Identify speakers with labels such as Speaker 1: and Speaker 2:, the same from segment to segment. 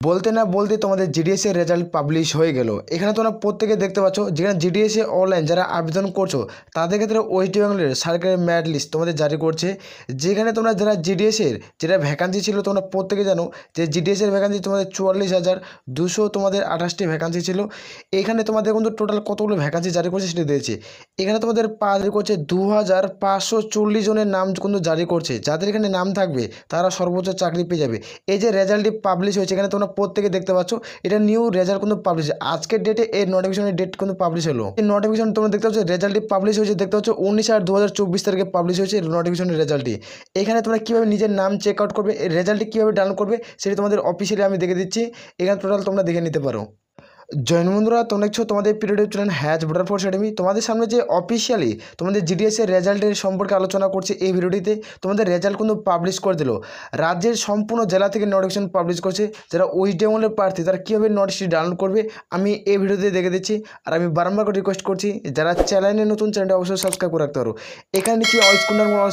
Speaker 1: বলতে না বলতে তোমাদের জিডিএস এর রেজাল্ট পাবলিশ হয়ে গেল। এখানে তোমরা প্রত্যেকে দেখতে পাচ্ছ যেখানে জিডিএস এ অনলাইন যারা আবেদন করছো তাদের ক্ষেত্রে ওয়েস্ট বেঙ্গলের সরকারের মেরিট লিস্ট তোমাদের জারি করছে। যেখানে তোমরা যারা জিডিএস এর যেটা ভ্যাকান্সি ছিল তোমরা প্রত্যেকে জানো যে জিডিএস এর ভ্যাকান্সি তোমাদের 44,200 তোমাদের 28টি ভ্যাকান্সি ছিল। এখানে তোমাদের কিন্তু টোটাল কতগুলো ভ্যাকান্সি জারি করছে সেটা দিয়েছে। এখানে তোমাদের জারি করছে 2,540 জনের নাম কিন্তু জারি করছে। যাদের এখানে নাম থাকবে তারা সর্বোচ্চ চাকরি পেয়ে যাবে। এই যে রেজাল্টটি পাবলিশ হয়েছে এখানে তোমরা প্রত্যেকে দেখতে পাচ্ছ এটা নিউ রেজাল্ট কিন্তু পাবলিশ আজকের ডেটে এই নোটিফিকেশনের ডেট কিন্তু পাবলিশ হলো। এই নোটিফিকেশন তোমরা দেখতে পাচ্ছ রেজাল্টটি পাবলিশ হয়েছে দেখতে পাচ্ছ 19/8/2024 তারিখে পাবলিশ হয়েছে নোটিফিকেশনের রেজাল্টটি। এখানে তোমরা কীভাবে নিজের নাম চেক আউট করবে, এই রেজাল্টটি কীভাবে ডাউনলোড করবে সেটি তোমাদের অফিসিয়ালি আমি দেখে দিচ্ছি। এখানে টোটাল তোমরা দেখে নিতে পারো। জয়েন বন্ধুরা, তোমরা দেখছো তোমাদের period channel has voter force academy. তোমাদের সামনে যে অফিসিয়ালি তোমাদের জিডিএস এর রেজাল্টের সম্পর্কে আলোচনা করছে এই ভিডিওটিতে। তোমাদের রেজাল্ট কিন্তু পাবলিশ করে দিল। রাজ্যের সম্পূর্ণ জেলা থেকে নোটিফিকেশন পাবলিশ করছে। যারা ওয়েস্ট বেঙ্গলের প্রার্থী তারা কীভাবে নোটিশটি ডাউনলোড করবে আমি এই ভিডিওতে দেখে দিচ্ছি। আর আমি বারবার করে রিকোয়েস্ট করছি যারা চ্যানেলে নতুন চ্যানেলটা অবশ্যই সাবস্ক্রাইব করে রাখতে পারো। এখানে নিচে অন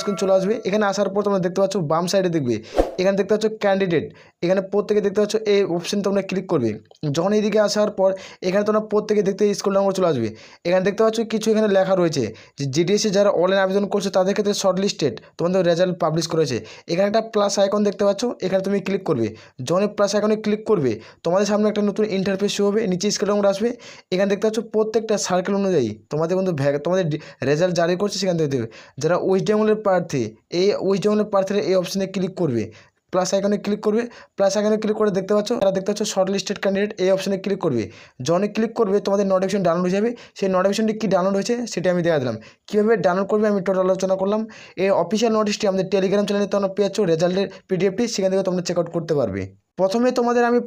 Speaker 1: স্ক্রিন চলে আসবে। এখানে আসার পর তোমরা দেখতে পাচ্ছ বাম সাইডে দেখবে এখানে দেখতে পাচ্ছ ক্যান্ডিডেট। এখানে প্রত্যেকে দেখতে পাচ্ছ এই অপশন তোমরা ক্লিক করবে। যখন এইদিকে আসার পর এখানে তোমরা প্রত্যেকে দেখতে স্কুল নম্বর চলে আসবে। এখানে দেখতে পাচ্ছ কিছু এখানে লেখা রয়েছে যে জিডিএসে যারা অনলাইন আবেদন করছে তাদের ক্ষেত্রে শর্ট লিস্টেড তোমাদের রেজাল্ট পাবলিশ করেছে। এখানে একটা প্লাস আইকন দেখতে পাচ্ছ, এখানে তুমি ক্লিক করবে। যখন প্লাস আইকনে ক্লিক করবে তোমাদের সামনে একটা নতুন ইন্টারফেস শো হবে, নিচে স্কুল নম্বর আসবে। এখানে দেখতে পাচ্ছ প্রত্যেকটা সার্কেল অনুযায়ী তোমাদের কিন্তু তোমাদের রেজাল্ট জারি করছে। সেখানে দেখতে হবে যারা ওয়েস্ট বেঙ্গলের প্রার্থী এই ওয়েস্ট বেঙ্গলের প্রার্থীরা এই অপশনে ক্লিক করবে, প্লাস আইকনে ক্লিক করবে। প্লাস আইকনে ক্লিক করে দেখতে পাচ্ছ তারা দেখতে পাচ্ছ শর্ট লিস্টেড ক্যান্ডিডেট এই অপশনে ক্লিক করবে। যখনই ক্লিক করবে তোমাদের নোটিফিকেশন ডাউনলোড হয়ে যাবে। সেই নোটিফিকেশনটি কী ডাউনলোড হয়েছে সেটা আমি দেখা দিলাম। কীভাবে ডাউনলোড করবে আমি টোটাল আলোচনা করলাম। এই অফিসিয়াল নোটিশটি আমাদের টেলিগ্রাম চ্যানেলে তোমরা পেয়েছ রেজাল্টের পিডিএফটি, সেখান থেকে তোমরা চেক আউট করতে পারবে।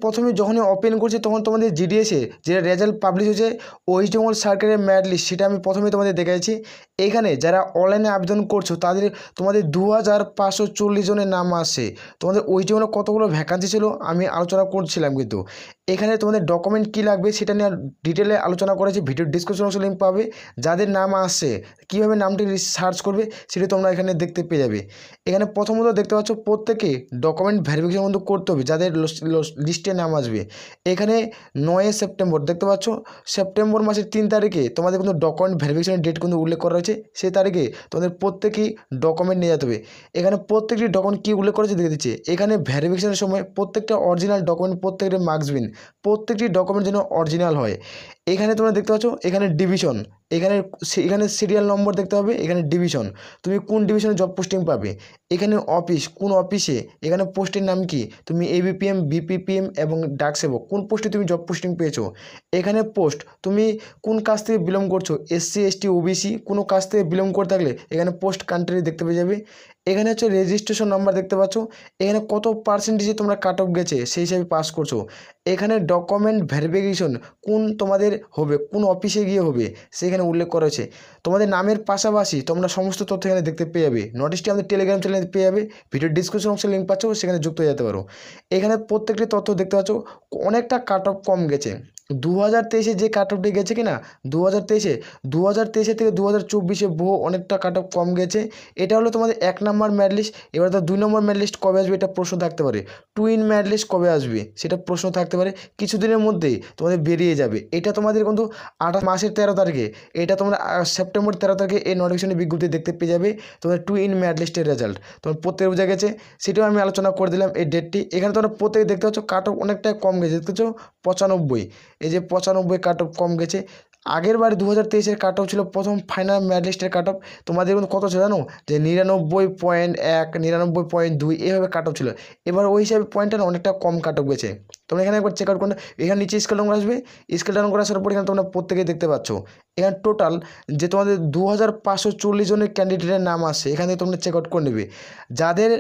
Speaker 1: প্রথমে যখনই ওপেন করছি তখন তোমাদের জিডিএসে যে রেজাল্ট পাবলিশ হয়েছে ওয়েস্ট বেঙ্গল সরকারের মেরিট লিস্ট সেটা আমি প্রথমে তোমাদের দেখাচ্ছি। এখানে যারা অনলাইনে আবেদন করছো তোমাদের 2,540 জনের নাম আসছে। তোমাদের ওয়েস্ট বেঙ্গলে কতগুলো ভ্যাকান্সি ছিল আমি আলোচনা করছিলাম। কিন্তু এখানে তোমাদের ডকুমেন্ট কী লাগবে সেটা নিয়ে ডিটেলে আলোচনা করেছি। ভিডিও ডিসক্রিপশন বক্সে লিঙ্ক পাবে। যাদের নাম আসছে কীভাবে নামটি সার্চ করবে সেটি তোমরা এখানে দেখতে পেয়ে যাবে। এখানে প্রথমত দেখতে পাচ্ছ প্রত্যেকে ডকুমেন্ট ভেরিফিকেশন কিন্তু করতে হবে যাদের লিস্টে নাম আসবে। এখানে 9 সেপ্টেম্বর দেখতে পাচ্ছ সেপ্টেম্বর মাসের 3 তারিখে তোমাদের কিন্তু ডকুমেন্ট ভেরিফিকেশনের ডেট কিন্তু উল্লেখ করা হয়েছে। সেই তারিখে তোমাদের প্রত্যেকেই ডকুমেন্ট নিয়ে যেতে হবে। এখানে প্রত্যেকটি ডকুমেন্ট কী উল্লেখ করেছে দেখে দিচ্ছে। এখানে ভেরিফিকেশনের সময় প্রত্যেকটা অরিজিনাল ডকুমেন্ট প্রত্যেকটা মার্কসবিন প্রত্যেকটি ডকুমেন্ট যেন অরিজিনাল হয়। এখানে তোমরা দেখতে পাচ্ছ এখানে ডিভিশন, এখানে সিরিয়াল নম্বর দেখতে হবে। এখানে ডিভিশন তুমি কোন ডিভিশনে জব পোস্টিং পাবে। এখানে অফিস কোন অফিসে, এখানে পোস্টের নাম কি, তুমি এবিপিএম বিপিপিএম এবং ডাক সেবক কোন পোস্টে তুমি জব পোস্টিং পেয়েছো। এখানে পোস্ট তুমি কোন কাজ থেকে বিলং করছো, এসসি এসটি ওবিসি কোনো কাজ থেকে বিলং করে থাকলে এখানে পোস্ট কান্ট্রি দেখতে পেয়ে যাবে। এখানে হচ্ছে রেজিস্ট্রেশন নাম্বার দেখতে পাচ্ছ। এখানে কত পার্সেন্টেজে তোমরা কাট অফ গেছে সেই হিসাবে পাস করছো। এখানে ডকুমেন্ট ভেরিফিকেশন কোন তোমাদের হবে, কোন অফিসে গিয়ে হবে সেখানে উল্লেখ করা হয়েছে। তোমাদের নামের পাশাপাশি তোমরা সমস্ত তথ্য এখানে দেখতে পেয়ে যাবে। নোটিশটি আমাদের টেলিগ্রাম চ্যানেলে পেয়ে যাবে। ভিডিও ডিসক্রিপশন বক্সে লিঙ্ক পাচ্ছ, সেখানে যুক্ত হয়ে যেতে পারো। এখানে প্রত্যেকটি তথ্য দেখতে পাচ্ছ অনেকটা কাট অফ কম গেছে। 2023-এ যে কাট অফটি গেছে কি না 2023 থেকে 2024-এ বহু অনেকটা কাট অফ কম গেছে। এটা হলো তোমাদের 1 নম্বর মেরিট লিস্ট। এবার তো 2 নম্বর মেরিট লিস্ট কবে আসবে এটা প্রশ্ন থাকতে পারে। টুইন মেরিট লিস্ট কবে আসবে সেটা প্রশ্ন থাকতে পারে। কিছুদিনের মধ্যেই তোমাদের বেরিয়ে যাবে। এটা তোমাদের কিন্তু 28 মাসের 13 তারিখে, এটা তোমরা সেপ্টেম্বর 13 তারিখে এই নোটিফিকেশনের বিজ্ঞপ্তি দেখতে পেয়ে যাবে। তোমাদের টুইন মেরিট লিস্টের রেজাল্ট তোমার প্রত্যেক বোঝা গেছে, সেটাও আমি আলোচনা করে দিলাম এই ডেটটি। এখানে তোমরা প্রত্যেকে দেখতে পাচ্ছ কাট অফ অনেকটাই কম গেছে। দেখতে পাচ্ছ 95, এই যে 95 কাট অফ কম গেছে। আগের বার 2023-এর কাট অফ ছিল প্রথম ফাইনাল মেরিট লিস্টের কাট অফ তোমাদের কিন্তু কত ছিল জানো, যে 99.1 99.2 এভাবে কাট অফ ছিল। এবার ওই হিসাবে পয়েন্টটা অনেকটা কম কাট অফ গেছে। তোমরা এখানে একবার চেক আউট করো। এখানে নিচে স্কেল ডাউন আসবে। স্কেল ডাউন করে আসার পর এখানে তোমরা প্রত্যেকেই দেখতে পাচ্ছ এখানে টোটাল যে তোমাদের 2,540 জনের ক্যান্ডিডেটের নাম আসছে। এখান থেকে তোমরা চেক আউট করে নেবে। যাদের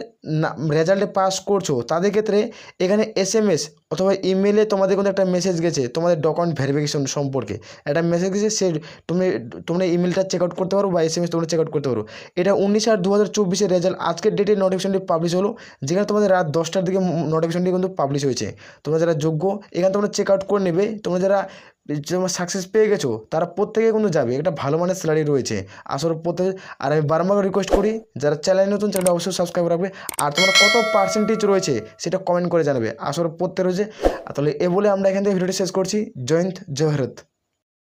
Speaker 1: রেজাল্টে পাস করছো তাদের ক্ষেত্রে এখানে SMS অথবা ইমেলে তোমাদের কিন্তু একটা মেসেজ গেছে তোমাদের ডকুমেন্ট ভেরিফিকেশন সম্পর্কে একটা মেসেজ গেছে। তোমরা ইমেলটা চেক আউট করতে পারো বা SMS তোমরা চেক আউট করতে পারো। এটা 19/8/2024-এর রেজাল্ট আজকের ডেটে নোটিফিকেশনটি পাবলিশ হলো। যেখানে তোমাদের রাত 10টার দিকে নোটিফিকেশনটি কিন্তু পাবলিশ হয়েছে। তোমরা যারা যোগ্য এখানে তোমরা চেক আউট করে নেবে। তোমরা যারা তোমরা সাকসেস পেয়ে গেছো তারা প্রত্যেকে কিন্তু যাবে, একটা ভালো মানের স্যালারি রয়েছে আসলে প্রত্যেকে। আর আমি বারবার রিকোয়েস্ট করি যারা চ্যানেল নতুন চ্যানেলটা অবশ্যই সাবস্ক্রাইব রাখবে, আর তোমার কত পার্সেন্টেজ রয়েছে সেটা কমেন্ট করে জানাবে আসলে প্রত্যেক রয়েছে। তাহলে এ বলে আমরা এখান থেকে ভিডিওটি শেষ করছি। জয় হিন্দ, জয় ভারত।